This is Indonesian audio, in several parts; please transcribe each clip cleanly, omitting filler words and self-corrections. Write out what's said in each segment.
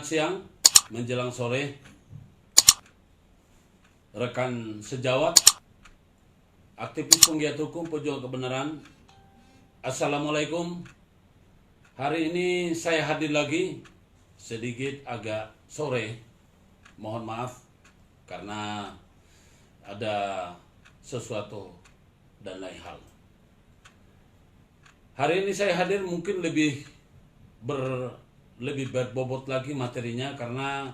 siang menjelang sore, rekan sejawat, aktivis penggiat hukum, pejuang kebenaran. Assalamualaikum. Hari ini saya hadir lagi, sedikit agak sore. Mohon maaf karena ada sesuatu dan lain hal. Hari ini saya hadir mungkin lebih berbobot lagi materinya karena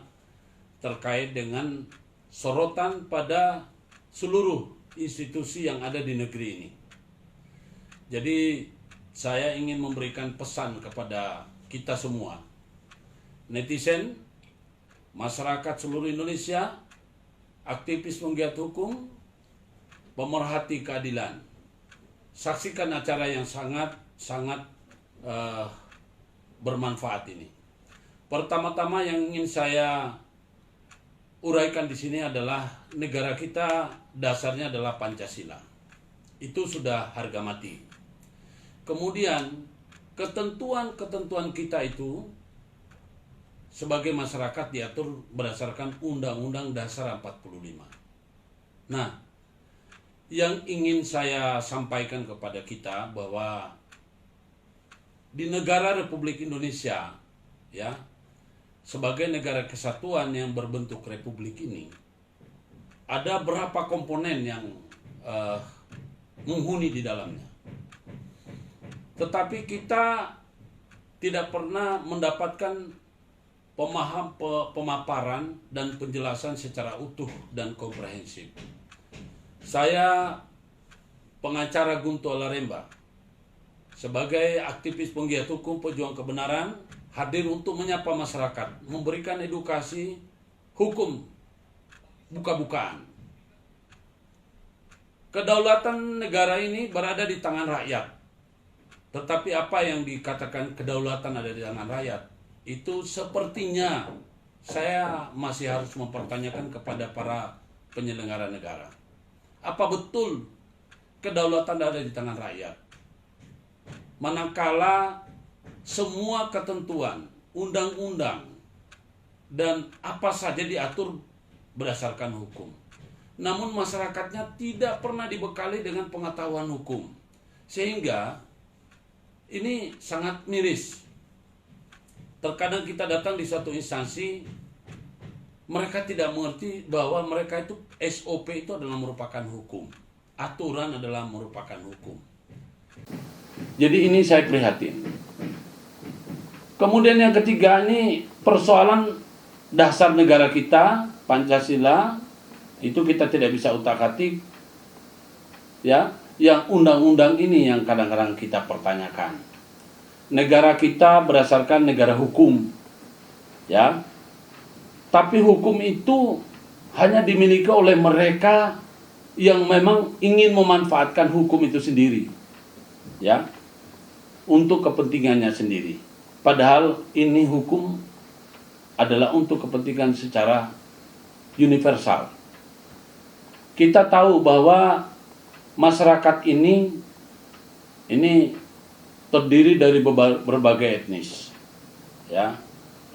terkait dengan sorotan pada seluruh institusi yang ada di negeri ini. Jadi saya ingin memberikan pesan kepada kita semua, netizen, masyarakat seluruh Indonesia, aktivis penggiat hukum, pemerhati keadilan. Saksikan acara yang sangat bermanfaat ini. Pertama-tama yang ingin saya uraikan di sini adalah negara kita dasarnya adalah Pancasila. Itu sudah harga mati. Kemudian ketentuan kita itu sebagai masyarakat diatur berdasarkan Undang-Undang Dasar 45. Nah, yang ingin saya sampaikan kepada kita bahwa di negara Republik Indonesia, ya, sebagai negara kesatuan yang berbentuk republik ini, ada berapa komponen yang menghuni di dalamnya. Tetapi kita tidak pernah mendapatkan pemaparan dan penjelasan secara utuh dan komprehensif. Saya pengacara Guntur Laremba, sebagai aktivis penggiat hukum, pejuang kebenaran, hadir untuk menyapa masyarakat, memberikan edukasi hukum buka-bukaan. Kedaulatan negara ini berada di tangan rakyat. Tetapi apa yang dikatakan kedaulatan ada di tangan rakyat, itu sepertinya saya masih harus mempertanyakan kepada para penyelenggara negara. Apa betul kedaulatan ada di tangan rakyat? Manakala semua ketentuan, undang-undang, dan apa saja diatur berdasarkan hukum. Namun masyarakatnya tidak pernah dibekali dengan pengetahuan hukum. Sehingga ini sangat miris. Terkadang kita datang di suatu instansi, mereka tidak mengerti bahwa mereka itu SOP itu adalah merupakan hukum. Aturan adalah merupakan hukum. Jadi ini saya prihatin. Kemudian yang ketiga, ini persoalan dasar negara kita, Pancasila, itu kita tidak bisa utak-atik, ya. Yang undang-undang ini yang kadang-kadang kita pertanyakan. Negara kita berdasarkan negara hukum, ya. Tapi hukum itu hanya dimiliki oleh mereka yang memang ingin memanfaatkan hukum itu sendiri, ya, untuk kepentingannya sendiri. Padahal ini hukum adalah untuk kepentingan secara universal. Kita tahu bahwa masyarakat ini terdiri dari berbagai etnis, ya,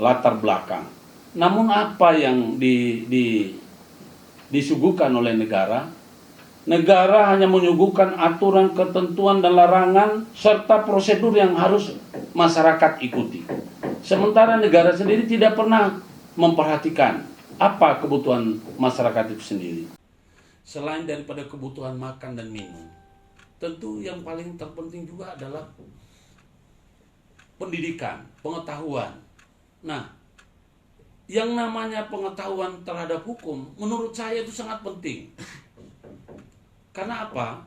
latar belakang. Namun apa yang disuguhkan oleh negara? Negara hanya menyuguhkan aturan, ketentuan, dan larangan serta prosedur yang harus masyarakat ikuti. Sementara negara sendiri tidak pernah memperhatikan apa kebutuhan masyarakat itu sendiri. Selain daripada kebutuhan makan dan minum, tentu yang paling terpenting juga adalah pendidikan, pengetahuan. Nah, yang namanya pengetahuan terhadap hukum, menurut saya itu sangat penting. Karena apa?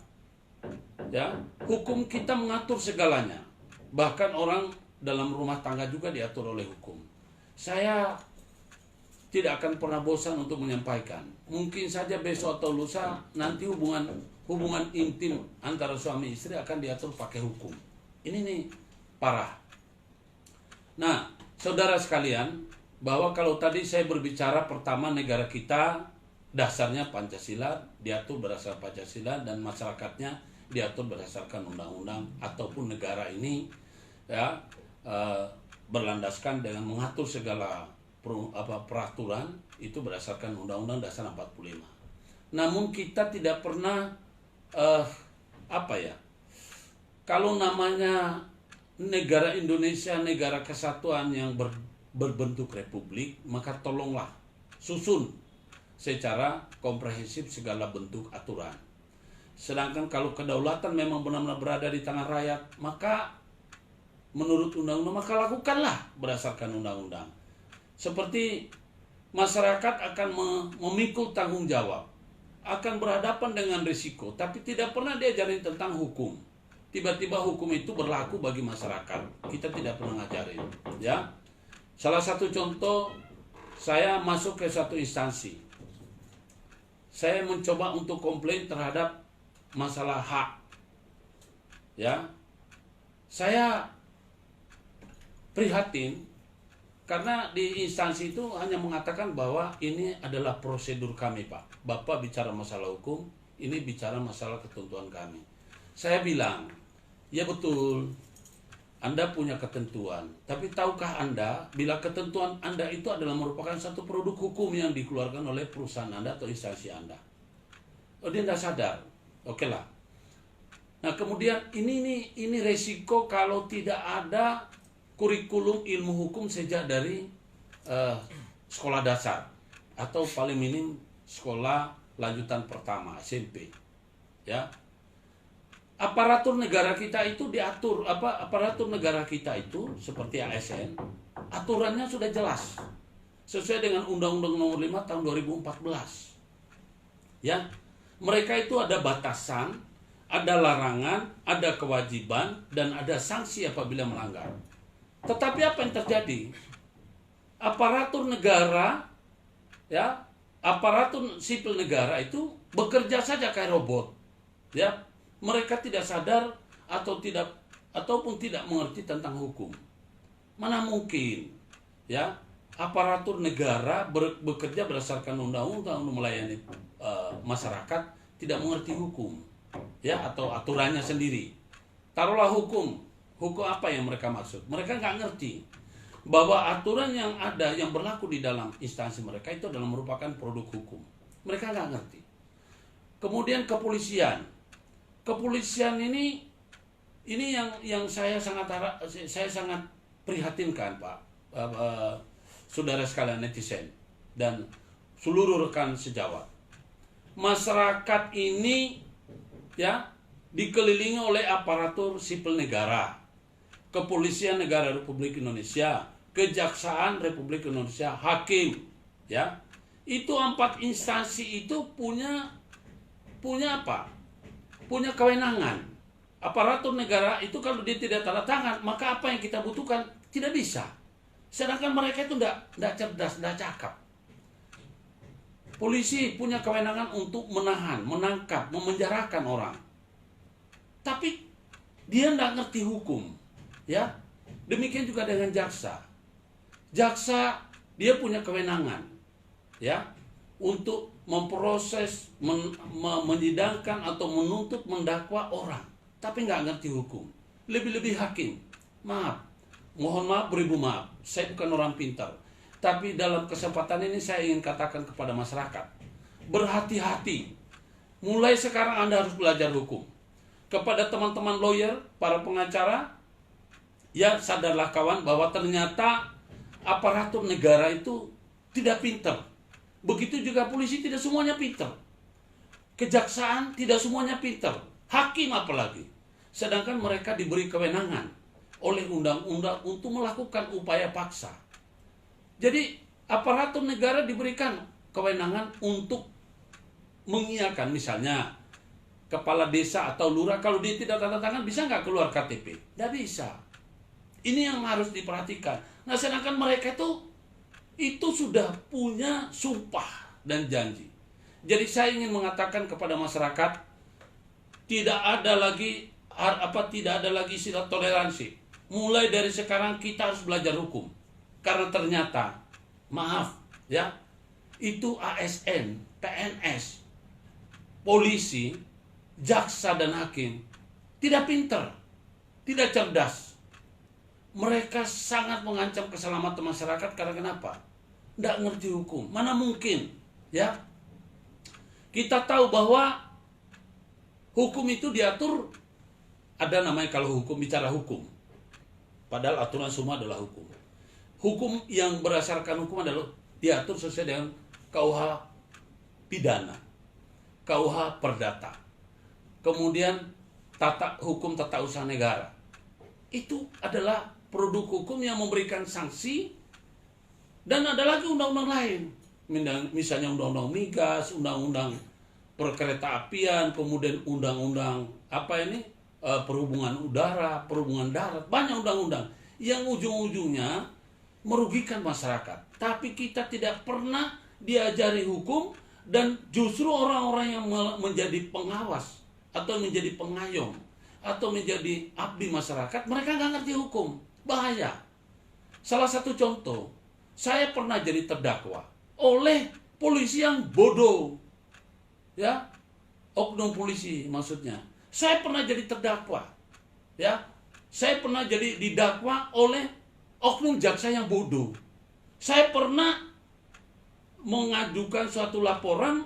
Ya, hukum kita mengatur segalanya. Bahkan orang dalam rumah tangga juga diatur oleh hukum. Saya tidak akan pernah bosan untuk menyampaikan. Mungkin saja besok atau lusa nanti hubungan intim antara suami istri akan diatur pakai hukum. Ini nih parah. Nah, saudara sekalian, bahwa kalau tadi saya berbicara pertama negara kita dasarnya Pancasila, diatur berdasarkan Pancasila, dan masyarakatnya diatur berdasarkan undang-undang ataupun negara ini, ya, berlandaskan dengan mengatur segala peraturan itu berdasarkan Undang-Undang Dasar 45. Namun kita tidak pernah kalau namanya negara Indonesia, negara kesatuan yang berbentuk republik, maka tolonglah susun secara komprehensif segala bentuk aturan. Sedangkan kalau kedaulatan memang benar-benar berada di tangan rakyat, maka menurut undang-undang maka lakukanlah berdasarkan undang-undang. Seperti masyarakat akan memikul tanggung jawab, akan berhadapan dengan risiko, tapi tidak pernah diajarin tentang hukum. Tiba-tiba hukum itu berlaku bagi masyarakat. Kita tidak pernah ngajarin, ya. Salah satu contoh, saya masuk ke satu instansi. Saya mencoba untuk komplain terhadap masalah hak. Ya. Saya prihatin karena di instansi itu hanya mengatakan bahwa ini adalah prosedur kami, Pak. Bapak bicara masalah hukum, ini bicara masalah ketentuan kami. Saya bilang, ya betul, Anda punya ketentuan. Tapi tahukah Anda, bila ketentuan Anda itu adalah merupakan satu produk hukum yang dikeluarkan oleh perusahaan Anda atau instansi Anda? Oh, dia tidak sadar. Oke lah. Nah, kemudian ini resiko kalau tidak ada kurikulum ilmu hukum sejak dari sekolah dasar atau paling minim sekolah lanjutan pertama SMP, ya. Aparatur negara kita itu diatur aparatur negara kita itu seperti ASN, aturannya sudah jelas sesuai dengan Undang-Undang Nomor 5 tahun 2014. Ya, mereka itu ada batasan, ada larangan, ada kewajiban, dan ada sanksi apabila melanggar. Tetapi apa yang terjadi? Aparatur negara, ya, aparatur sipil negara itu bekerja saja kayak robot, ya. Mereka tidak sadar ataupun tidak mengerti tentang hukum. Mana mungkin, ya, aparatur negara bekerja berdasarkan undang-undang untuk melayani masyarakat tidak mengerti hukum, ya, atau aturannya sendiri. Taruhlah hukum apa yang mereka maksud? Mereka nggak ngerti bahwa aturan yang ada, yang berlaku di dalam instansi mereka itu adalah merupakan produk hukum. Mereka nggak ngerti. Kemudian kepolisian ini yang saya sangat prihatinkan, Pak, saudara sekalian netizen dan seluruh rekan sejawat. Masyarakat ini, ya, dikelilingi oleh aparatur sipil negara. Kepolisian Negara Republik Indonesia, Kejaksaan Republik Indonesia, Hakim, ya. Itu 4 instansi itu punya apa? Punya kewenangan. Aparatur negara itu kalau dia tidak tanda tangan, maka apa yang kita butuhkan tidak bisa. Sedangkan mereka itu tidak cerdas, tidak cakap. Polisi punya kewenangan untuk menahan, menangkap, memenjarakan orang. Tapi dia tidak ngerti hukum. Ya, demikian juga dengan jaksa. Jaksa dia punya kewenangan, ya, untuk memproses, menyidangkan atau menuntut, mendakwa orang, tapi nggak ngerti hukum. Lebih-lebih hakim. Mohon maaf, beribu maaf. Saya bukan orang pintar, tapi dalam kesempatan ini saya ingin katakan kepada masyarakat, berhati-hati. Mulai sekarang Anda harus belajar hukum. Kepada teman-teman lawyer, para pengacara, ya, sadarlah kawan bahwa ternyata aparatur negara itu tidak pintar. Begitu juga polisi tidak semuanya pintar. Kejaksaan tidak semuanya pintar. Hakim apalagi. Sedangkan mereka diberi kewenangan oleh undang-undang untuk melakukan upaya paksa. Jadi aparatur negara diberikan kewenangan untuk mengiyakan, misalnya kepala desa atau lurah, kalau dia tidak tanda tangan bisa nggak keluar KTP? Tidak bisa. Ini yang harus diperhatikan. Nah, sedangkan mereka itu sudah punya sumpah dan janji. Jadi saya ingin mengatakan kepada masyarakat, tidak ada lagi istilah toleransi. Mulai dari sekarang kita harus belajar hukum. Karena ternyata, maaf, ya, itu ASN, PNS, polisi, jaksa dan hakim tidak pintar, tidak cerdas. Mereka sangat mengancam keselamatan masyarakat. Karena kenapa? tidak ngerti hukum. Mana mungkin, ya? Kita tahu bahwa hukum itu diatur, ada namanya kalau hukum bicara hukum. Padahal aturan semua adalah hukum. Hukum yang berdasarkan hukum adalah diatur sesuai dengan KUH pidana, KUH perdata, kemudian hukum tata usaha negara. Itu adalah produk hukum yang memberikan sanksi. Dan ada lagi undang-undang lain, misalnya undang-undang migas, undang-undang perkereta apian, kemudian undang-undang perhubungan udara, perhubungan darat, banyak undang-undang yang ujung-ujungnya merugikan masyarakat. Tapi kita tidak pernah diajari hukum, dan justru orang-orang yang menjadi pengawas atau menjadi pengayom atau menjadi abdi masyarakat, mereka nggak ngerti hukum. Bahaya. Salah satu contoh, saya pernah jadi terdakwa oleh polisi yang bodoh, ya, oknum polisi maksudnya. Saya pernah jadi terdakwa, ya, saya pernah jadi didakwa oleh oknum jaksa yang bodoh. Saya pernah mengajukan suatu laporan,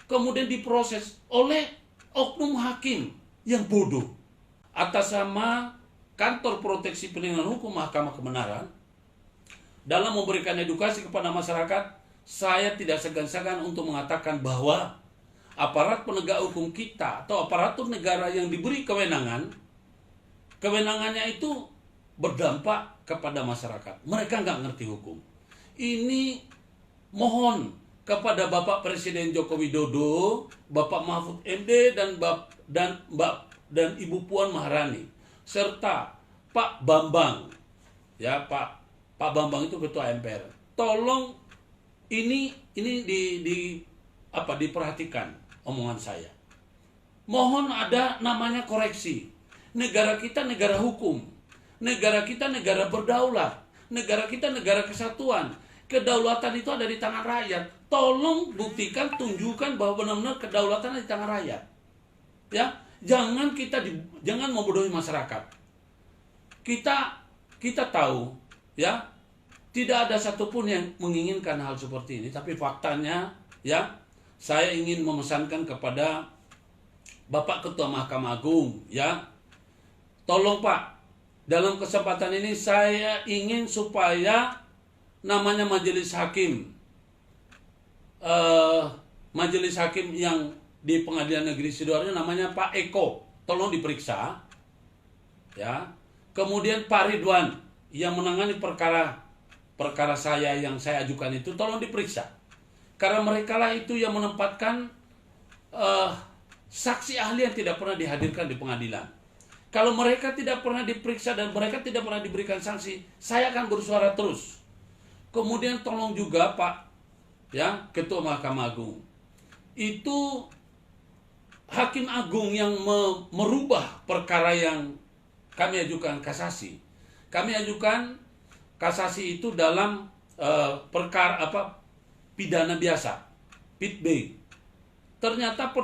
kemudian diproses oleh oknum hakim yang bodoh. Atas nama Kantor Proteksi Perlindungan Hukum Mahkamah Kebenaran, dalam memberikan edukasi kepada masyarakat, saya tidak segan-segan untuk mengatakan bahwa aparat penegak hukum kita atau aparatur negara yang diberi kewenangannya itu berdampak kepada masyarakat. Mereka nggak ngerti hukum. Ini mohon kepada Bapak Presiden Joko Widodo, Bapak Mahfud MD dan Ibu Puan Maharani, serta Pak Bambang, ya, Pak Bambang itu Ketua MPR. Tolong ini diperhatikan omongan saya. Mohon ada namanya koreksi. Negara kita negara hukum. Negara kita negara berdaulat. Negara kita negara kesatuan. Kedaulatan itu ada di tangan rakyat. Tolong buktikan, tunjukkan bahwa benar-benar kedaulatan ada di tangan rakyat. Ya, jangan membodohi masyarakat. Kita tahu, ya, tidak ada satupun yang menginginkan hal seperti ini. Tapi faktanya, ya, saya ingin memesankan kepada Bapak Ketua Mahkamah Agung, ya, tolong Pak, dalam kesempatan ini saya ingin supaya namanya majelis hakim yang di Pengadilan Negeri Sidoarjo namanya Pak Eko, tolong diperiksa, ya. Kemudian Pak Ridwan yang menangani perkara saya yang saya ajukan itu tolong diperiksa, karena mereka lah itu yang menempatkan saksi ahli yang tidak pernah dihadirkan di pengadilan. Kalau mereka tidak pernah diperiksa dan mereka tidak pernah diberikan sanksi, saya akan bersuara terus. Kemudian tolong juga Pak, ya, Ketua Mahkamah Agung, itu Hakim Agung yang merubah perkara yang kami ajukan kasasi. Kami ajukan kasasi itu dalam perkara pidana biasa, PID B. Ternyata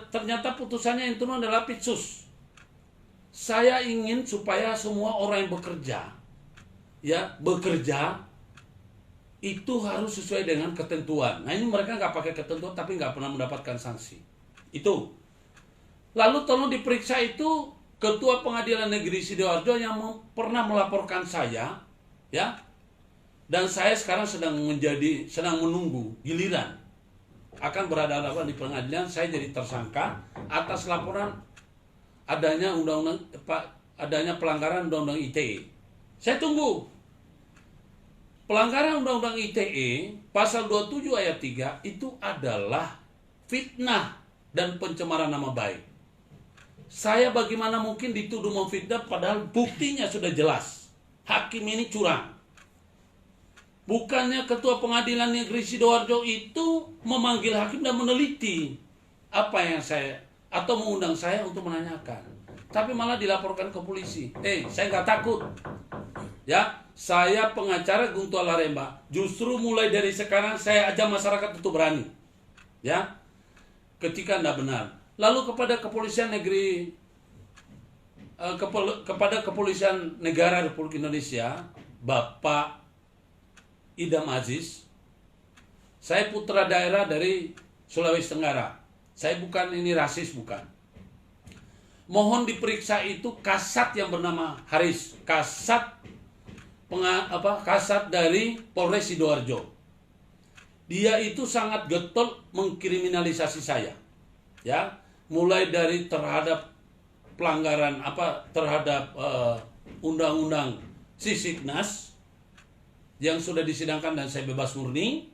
ternyata putusannya yang turun adalah PIDSUS. Saya ingin supaya semua orang yang bekerja itu harus sesuai dengan ketentuan. Nah, ini mereka nggak pakai ketentuan tapi nggak pernah mendapatkan sanksi. Itu. Lalu tolong diperiksa itu Ketua Pengadilan Negeri Sidoarjo yang pernah melaporkan saya, ya. Dan saya sekarang sedang menunggu giliran akan berhadapan di pengadilan. Saya jadi tersangka atas laporan adanya adanya pelanggaran Undang-Undang ITE. Saya tunggu. Pelanggaran Undang-Undang ITE pasal 27 ayat 3 itu adalah fitnah dan pencemaran nama baik. Saya bagaimana mungkin dituduh memfitnah padahal buktinya sudah jelas. Hakim ini curang. Bukannya Ketua Pengadilan Negeri Sidoarjo itu memanggil hakim dan meneliti apa yang atau mengundang saya untuk menanyakan. Tapi malah dilaporkan ke polisi. Saya nggak takut. Ya, saya pengacara Guntur Laremba. Justru mulai dari sekarang saya ajak masyarakat untuk berani. Ya, ketika tidak benar. Lalu kepada Kepolisian Negeri, kepada Kepolisian Negara Republik Indonesia, Bapak Idam Aziz. Saya putra daerah dari Sulawesi Tenggara. Saya bukan ini rasis, bukan. Mohon diperiksa itu kasat yang bernama Haris, kasat kasat dari Polres Sidoarjo. Dia itu sangat getol mengkriminalisasi saya. Ya, mulai dari terhadap pelanggaran terhadap undang-undang Sisiknas yang sudah disidangkan dan saya bebas murni.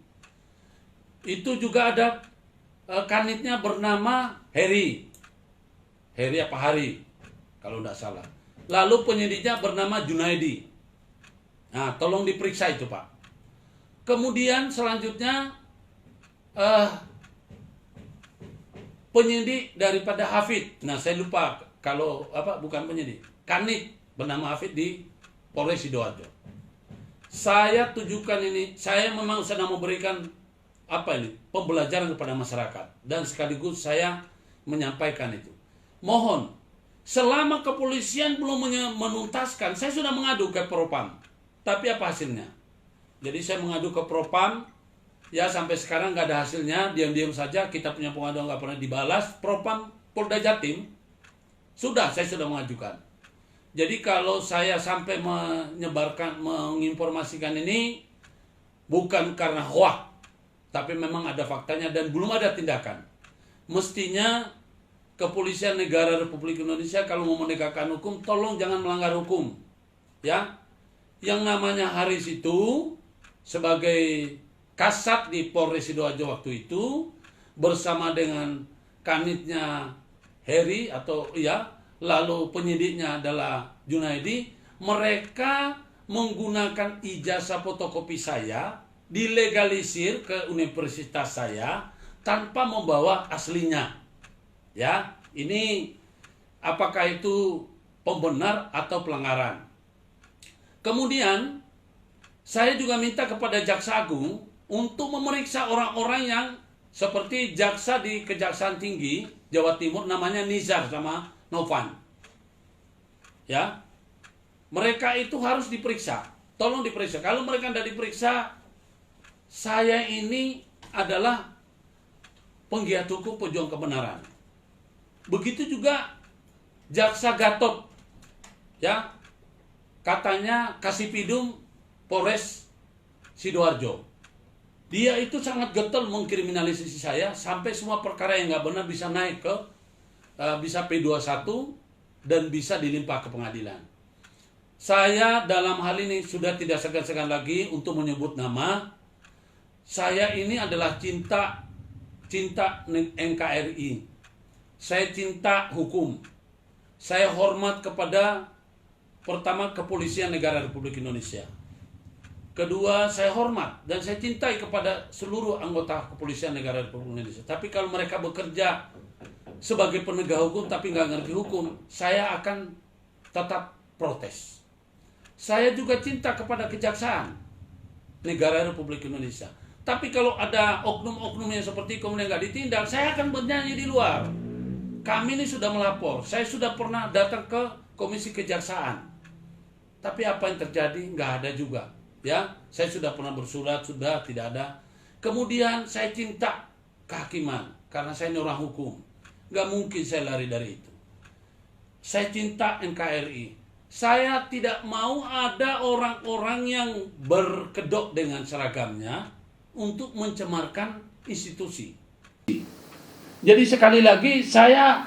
Itu juga ada kanitnya bernama Heri kalau tidak salah. Lalu penyidiknya bernama Junaidi. Nah, tolong diperiksa itu, Pak. Kemudian selanjutnya penyidik daripada Hafid. Nah, saya lupa kalau bukan penyidik. Kanit bernama Hafid di Polres Sidoarjo. Saya tujukan ini, saya memang sedang memberikan pembelajaran kepada masyarakat dan sekaligus saya menyampaikan itu. Mohon, selama kepolisian belum menuntaskan, saya sudah mengadu ke Propam. Tapi apa hasilnya? Jadi saya mengadu ke Propam, ya sampai sekarang nggak ada hasilnya, diam-diam saja. Kita punya pengaduan nggak pernah dibalas. Propam Polda Jatim saya sudah mengajukan. Jadi kalau saya sampai menginformasikan ini bukan karena hoak, tapi memang ada faktanya dan belum ada tindakan. Mestinya Kepolisian Negara Republik Indonesia kalau mau menegakkan hukum, tolong jangan melanggar hukum. Ya, yang namanya Haris itu sebagai kasat di Polres Sidoarjo waktu itu bersama dengan kanitnya Heri lalu penyidiknya adalah Junaidi. Mereka menggunakan ijazah fotokopi saya, dilegalisir ke universitas saya tanpa membawa aslinya. Ya, ini apakah itu pembenar atau pelanggaran? Kemudian saya juga minta kepada Jaksa Agung untuk memeriksa orang-orang yang seperti jaksa di Kejaksaan Tinggi Jawa Timur, namanya Nizar sama Novan. Ya, mereka itu harus diperiksa. Tolong diperiksa. Kalau mereka tidak diperiksa, saya ini adalah penggiat hukum, pejuang kebenaran. Begitu juga Jaksa Gatot, ya, katanya Kasipidum Polres Sidoarjo. Dia itu sangat getol mengkriminalisasi saya sampai semua perkara yang nggak benar bisa naik ke bisa P21 dan bisa dilimpah ke pengadilan. Saya dalam hal ini sudah tidak segan-segan lagi untuk menyebut nama. Saya ini adalah cinta NKRI. Saya cinta hukum. Saya hormat kepada pertama Kepolisian Negara Republik Indonesia. Kedua, saya hormat dan saya cintai kepada seluruh anggota Kepolisian Negara Republik Indonesia. Tapi kalau mereka bekerja sebagai penegak hukum tapi nggak ngerti hukum, saya akan tetap protes. Saya juga cinta kepada Kejaksaan Negara Republik Indonesia. Tapi kalau ada oknum-oknum yang seperti kemudian nggak ditindak, saya akan bernyanyi di luar. Kami ini sudah melapor, saya sudah pernah datang ke Komisi Kejaksaan. Tapi apa yang terjadi? Nggak ada juga. Ya, saya sudah pernah bersurat, sudah tidak ada. Kemudian saya cinta kehakiman, karena saya ini orang hukum. Nggak mungkin saya lari dari itu. Saya cinta NKRI. Saya tidak mau ada orang-orang yang berkedok dengan seragamnya untuk mencemarkan institusi. Jadi sekali lagi saya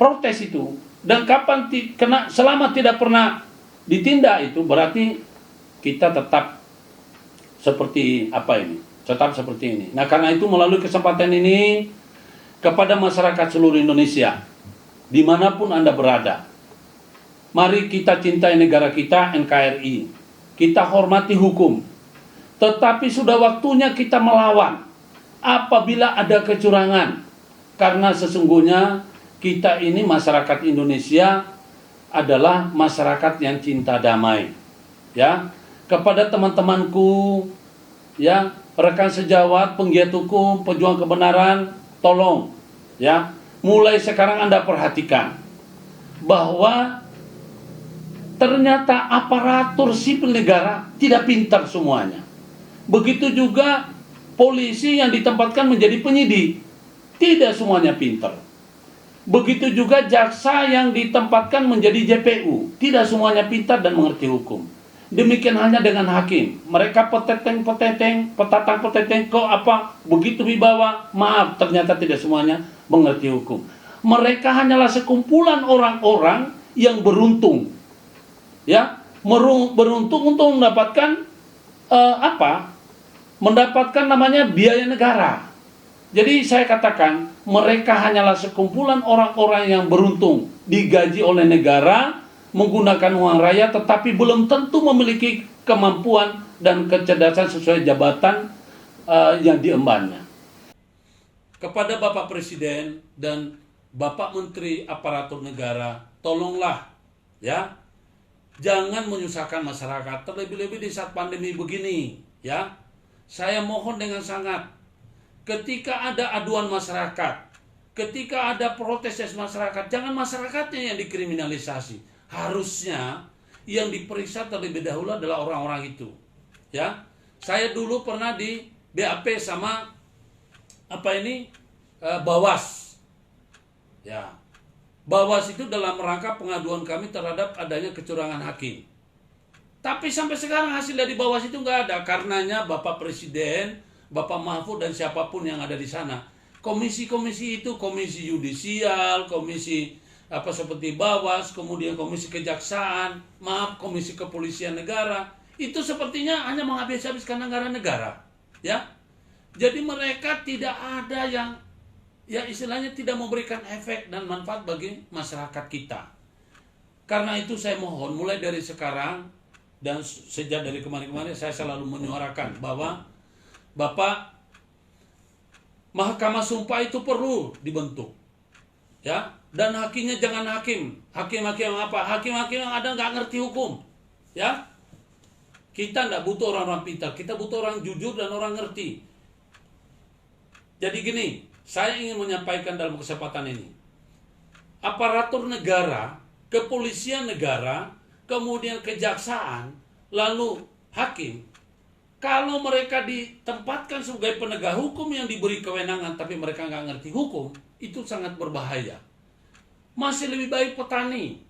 protes itu. Dan selama tidak pernah ditindak itu berarti kita tetap seperti tetap seperti ini. Nah, karena itu melalui kesempatan ini kepada masyarakat seluruh Indonesia dimanapun Anda berada, mari kita cintai negara kita NKRI. Kita hormati hukum. Tetapi sudah waktunya kita melawan apabila ada kecurangan. Karena sesungguhnya kita ini masyarakat Indonesia adalah masyarakat yang cinta damai. Ya, kepada teman-temanku, ya, rekan sejawat, penggiat hukum, pejuang kebenaran, tolong, ya, mulai sekarang Anda perhatikan bahwa ternyata aparatur sipil negara tidak pintar semuanya. Begitu juga polisi yang ditempatkan menjadi penyidik, tidak semuanya pintar. Begitu juga jaksa yang ditempatkan menjadi JPU, tidak semuanya pintar dan mengerti hukum. Demikian halnya dengan hakim, mereka petatang-peteteng, kok apa, begitu wibawa, maaf, ternyata tidak semuanya mengerti hukum. Mereka hanyalah sekumpulan orang-orang yang beruntung, ya, beruntung untuk mendapatkan mendapatkan namanya biaya negara. Jadi saya katakan, mereka hanyalah sekumpulan orang-orang yang beruntung, digaji oleh negara, menggunakan uang rakyat, tetapi belum tentu memiliki kemampuan dan kecerdasan sesuai jabatan yang diembannya. Kepada Bapak Presiden dan Bapak Menteri Aparatur Negara, tolonglah, ya, jangan menyusahkan masyarakat, terlebih-lebih di saat pandemi begini, ya. Saya mohon dengan sangat, ketika ada aduan masyarakat, ketika ada protes dari masyarakat, jangan masyarakatnya yang dikriminalisasi. Harusnya yang diperiksa terlebih dahulu adalah orang-orang itu. Ya, saya dulu pernah di BAP sama Bawas. Ya, Bawas itu dalam rangka pengaduan kami terhadap adanya kecurangan hakim. Tapi sampai sekarang hasil dari Bawas itu nggak ada. Karenanya Bapak Presiden, Bapak Mahfud dan siapapun yang ada di sana, komisi-komisi itu, komisi yudisial, komisi seperti Bawas, kemudian komisi kejaksaan, komisi kepolisian negara, itu sepertinya hanya menghabis-habiskan anggaran negara, ya. Jadi mereka tidak ada yang, ya istilahnya tidak memberikan efek dan manfaat bagi masyarakat kita. Karena itu saya mohon mulai dari sekarang dan sejak dari kemarin-kemarin saya selalu menyuarakan bahwa Bapak, Mahkamah Sumpah itu perlu dibentuk, ya. Dan hakimnya jangan hakim-hakim yang ada nggak ngerti hukum, ya. Kita nggak butuh orang-orang pintar, kita butuh orang jujur dan orang ngerti. Jadi gini, saya ingin menyampaikan dalam kesempatan ini, aparatur negara, kepolisian negara, kemudian kejaksaan, lalu hakim, kalau mereka ditempatkan sebagai penegak hukum yang diberi kewenangan tapi mereka nggak ngerti hukum, itu sangat berbahaya. Masih lebih baik petani.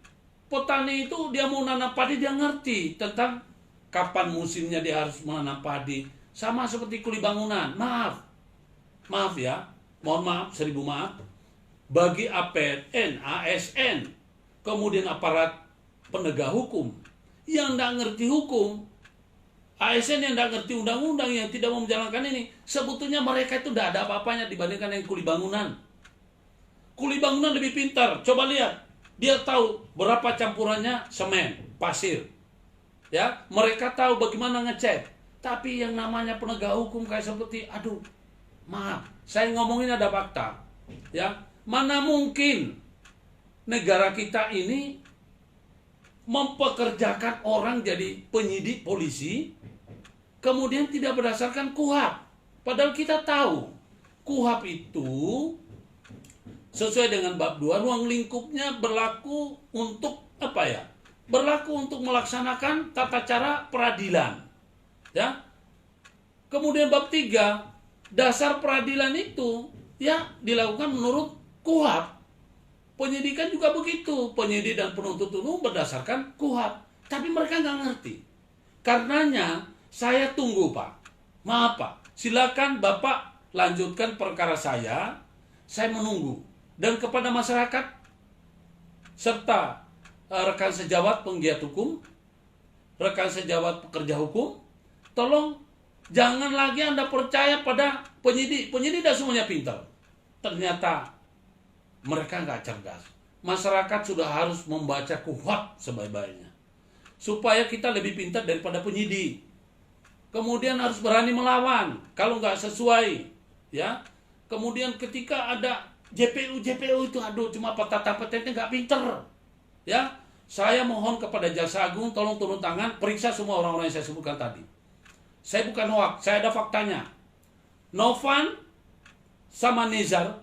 Petani itu dia mau nanam padi, dia ngerti tentang kapan musimnya dia harus menanam padi. Sama seperti kuli bangunan. Maaf ya, mohon maaf, 1000 maaf. Bagi APN, ASN, kemudian aparat penegak hukum yang tidak ngerti hukum, ASN yang tidak ngerti undang-undang, yang tidak mau menjalankan ini, sebetulnya mereka itu tidak ada apa-apanya dibandingkan yang kuli bangunan. Kuli bangunan lebih pintar. Coba lihat, dia tahu berapa campurannya semen, pasir, ya. Mereka tahu bagaimana ngecek. Tapi yang namanya penegak hukum kayak seperti, maaf, saya ngomongin ada fakta, ya. Mana mungkin negara kita ini mempekerjakan orang jadi penyidik polisi, kemudian tidak berdasarkan KUHP. Padahal kita tahu KUHP itu sesuai dengan bab 2, ruang lingkupnya berlaku untuk berlaku untuk melaksanakan tata cara peradilan, ya. Kemudian bab 3, dasar peradilan itu, ya, dilakukan menurut KUHP. Penyidikan juga begitu, penyidik dan penuntut umum berdasarkan KUHP. Tapi mereka nggak ngerti. Karenanya saya tunggu, Pak. Maaf, Pak. Silakan Bapak lanjutkan perkara saya menunggu. Dan kepada masyarakat serta rekan sejawat penggiat hukum, rekan sejawat pekerja hukum, tolong jangan lagi Anda percaya pada penyidik. Penyidik tidak semuanya pintar. Ternyata mereka nggak cerdas. Masyarakat sudah harus membaca KUHP sebaik-baiknya, supaya kita lebih pintar daripada penyidik. Kemudian harus berani melawan kalau nggak sesuai, ya. Kemudian ketika ada JPU itu, cuma petata-petetnya nggak pinter, ya. Saya mohon kepada Jaksa Agung, tolong turun tangan, periksa semua orang-orang yang saya sebutkan tadi. Saya bukan hoax, saya ada faktanya. Novan sama Nizar,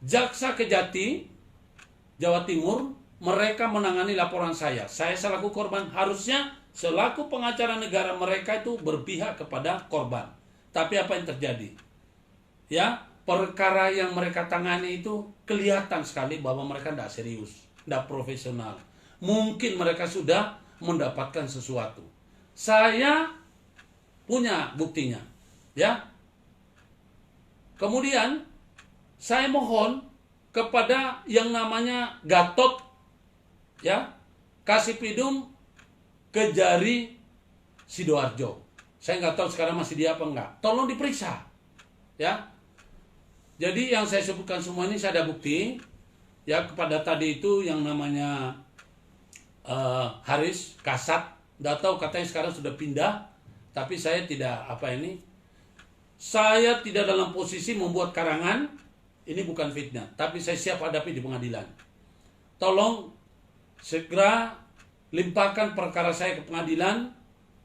Jaksa Kejati, Jawa Timur, mereka menangani laporan saya. Saya selaku korban harusnya Selaku pengacara negara, mereka itu berpihak kepada korban. Tapi apa yang terjadi? Ya, perkara yang mereka tangani itu kelihatan sekali bahwa mereka tidak serius, tidak profesional. Mungkin mereka sudah mendapatkan sesuatu. Saya punya buktinya, ya. Kemudian saya mohon kepada yang namanya Gatot, ya, Kasipidum Kejari Sidoarjo. Saya nggak tahu sekarang masih dia apa enggak. Tolong diperiksa, ya. Jadi yang saya sebutkan semua ini saya ada bukti, ya, kepada tadi itu yang namanya Haris Kasat. Nggak tahu, katanya sekarang sudah pindah, tapi saya tidak saya tidak dalam posisi membuat karangan. Ini bukan fitnah, tapi saya siap hadapi di pengadilan. Tolong segera limpahkan perkara saya ke pengadilan,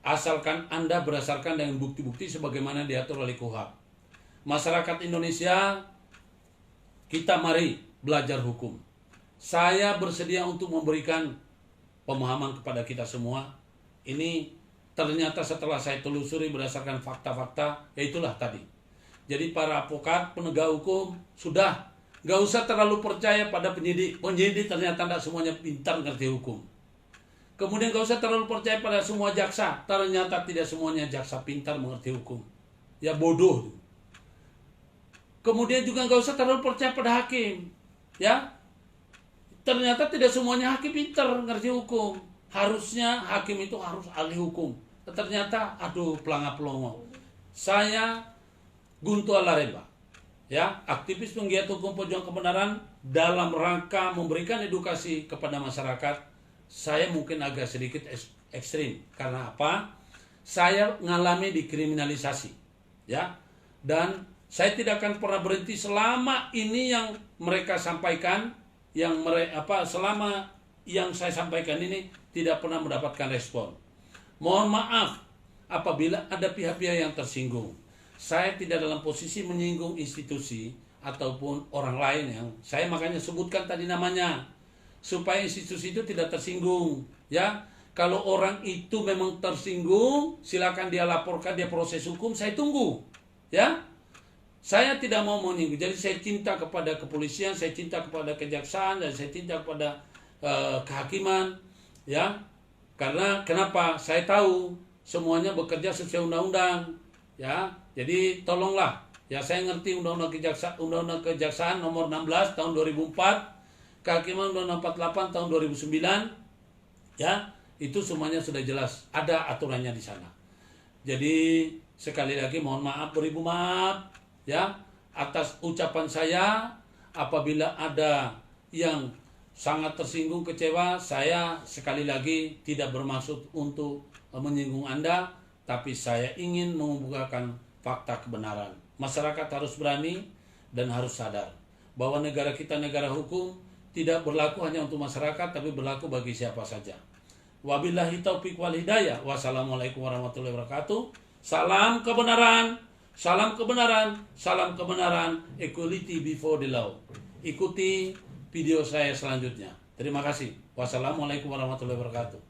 asalkan Anda berdasarkan dengan bukti-bukti sebagaimana diatur oleh KUHP. Masyarakat Indonesia, kita mari belajar hukum. Saya bersedia untuk memberikan pemahaman kepada kita semua. Ini ternyata setelah saya telusuri berdasarkan fakta-fakta, ya itulah tadi. Jadi para advokat, penegak hukum, sudah gak usah terlalu percaya pada penyidik. Penyidik ternyata tidak semuanya pintar ngerti hukum. Kemudian gak usah terlalu percaya pada semua jaksa. Ternyata tidak semuanya jaksa pintar mengerti hukum. Ya bodoh. Kemudian juga gak usah terlalu percaya pada hakim. Ya, ternyata tidak semuanya hakim pintar mengerti hukum. Harusnya hakim itu harus ahli hukum. Ternyata aduh pelangap-pelongo. Saya Guntur Alareba, ya, aktivis penggiat hukum pejuang kebenaran, dalam rangka memberikan edukasi kepada masyarakat. Saya mungkin agak sedikit ekstrim. Karena apa? Saya mengalami dikriminalisasi, ya, dan saya tidak akan pernah berhenti selama ini yang mereka sampaikan, selama yang saya sampaikan ini tidak pernah mendapatkan respon. Mohon maaf apabila ada pihak-pihak yang tersinggung. Saya tidak dalam posisi menyinggung institusi ataupun orang lain yang saya makanya sebutkan tadi namanya, supaya institusi itu tidak tersinggung, ya. Kalau orang itu memang tersinggung, silakan dia laporkan, dia proses hukum, saya tunggu, ya. Saya tidak mau menyinggung. Jadi saya cinta kepada kepolisian, saya cinta kepada kejaksaan, dan saya cinta kepada kehakiman, ya. Karena kenapa? Saya tahu semuanya bekerja sesuai undang-undang, ya. Jadi tolonglah, ya, saya ngerti undang-undang kejaksaan nomor 16 tahun 2004, kehakiman undang-undang 48 tahun 2009, ya. Itu semuanya sudah jelas, ada aturannya di sana. Jadi sekali lagi mohon maaf, beribu maaf, ya, atas ucapan saya. Apabila ada yang sangat tersinggung, kecewa, saya sekali lagi tidak bermaksud untuk menyinggung Anda, tapi saya ingin membukakan fakta kebenaran. Masyarakat harus berani dan harus sadar bahwa negara kita negara hukum, tidak berlaku hanya untuk masyarakat, tapi berlaku bagi siapa saja. Wabillahi taufiq wal hidayah. Wassalamualaikum warahmatullahi wabarakatuh. Salam kebenaran, salam kebenaran, salam kebenaran. Equality before the law. Ikuti video saya selanjutnya. Terima kasih. Wassalamualaikum warahmatullahi wabarakatuh.